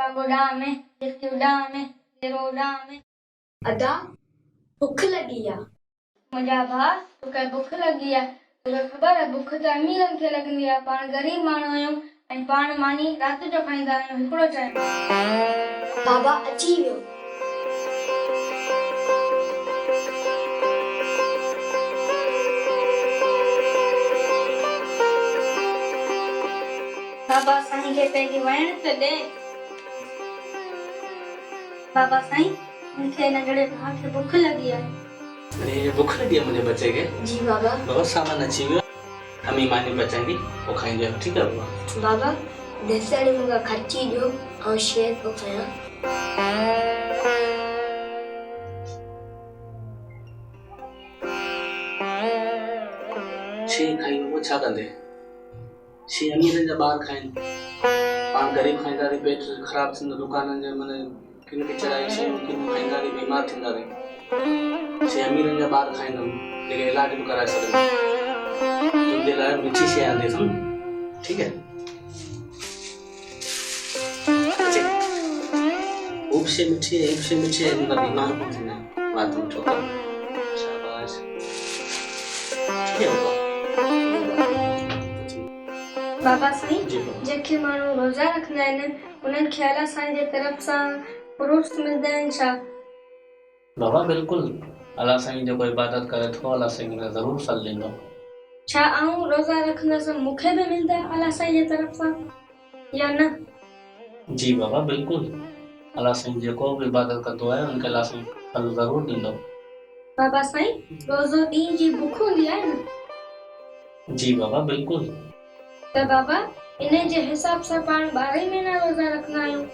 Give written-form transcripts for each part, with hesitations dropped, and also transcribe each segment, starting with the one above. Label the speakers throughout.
Speaker 1: बाबो डाम में जिसकी डाम में तेरो डाम में
Speaker 2: अदा भुख लगी आ
Speaker 1: मुझा भा तोखे भुख लगी है तोखे खबर है भुख तो अमीरनि खे लॻंदी आहे पाण ग़रीब माण्हू आहियूं ऐं पाण मानी राति जो खाईंदा आहियूं हिकिड़ो टाइम
Speaker 2: बाबा अची वियो
Speaker 1: बाबा साईं खे पंहिंजी वण त ॾे बाबा साईं मूंखे नंढड़े भाउ खे भुख लगी है
Speaker 3: अरे भुख लगी है मुझे बच्चे के
Speaker 2: जी बाबा
Speaker 3: बहुत सामान अच्छी हुई अम्मी मानी बचाएंगी वो खाएंगे ठीक है बाबा
Speaker 2: बाबा दसड़ी मुगा खर्ची जो और शेर को खाया
Speaker 3: छे खाई वो छा कंदे छे अमीरनि जा ॿार खाइनि पाण ग़रीब खाईंदा रही पेट ख़राब थींदो दुकाननि जे माने किन किचराई शयूं किन खाईंदा रही बीमार थींदा रही छे अमीरनि जा ॿार खाईंदा जेके इलाज बि कराए सघंदा तुंहिंजे लाइ मिठी शइ आंदी अथमि ठीक है उपसे मिठी है इनका बीमार कोन थींदा आहिनि बात मिठो कर शाबाश ठीक है बाबा
Speaker 1: बाबा साईं जेके माण्हू रोज़ा रखंदा आहिनि उन्हनि खे अल्लाह साईं जे तरफ़ सां फ्रूट्स मिलंदा आहिनि छा
Speaker 3: बाबा बिल्कुल अल्लाह साईं जो कोई इबादत करे थो अल्लाह साईं ने ज़रूर फल ॾींदो
Speaker 1: छा आऊं रोज़ा रखंदसि मूंखे बि मिलंदा अल्लाह साईं जे तरफ़ सां या न
Speaker 3: जी बाबा बिल्कुल अल्लाह साईं जेको बि इबादत कंदो आहे उनखे अल्लाह साईं फल ज़रूर ॾींदो
Speaker 1: बाबा साईं रोज़ो ॾींहं जी भुख हूंदी आहे न
Speaker 3: जी बाबा बिल्कुल
Speaker 1: त बाबा इन जे हिसाब सां पाण 12 महीना रोज़ा रखंदा आहियूं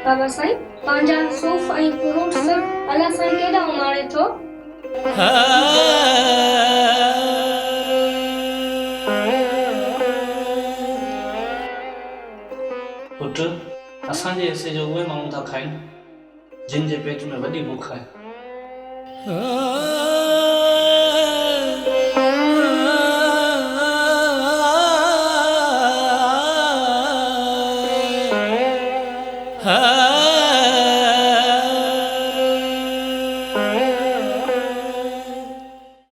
Speaker 1: बाबा साईं पंहिंजा सूफ़ ऐं फ्रूट्स अल्लाह साईं केॾा उमाड़े थो
Speaker 3: पुट असांजे हिसे जो उहे माण्हू था खाइनि जिन जे पेट में वॾी बुख आहे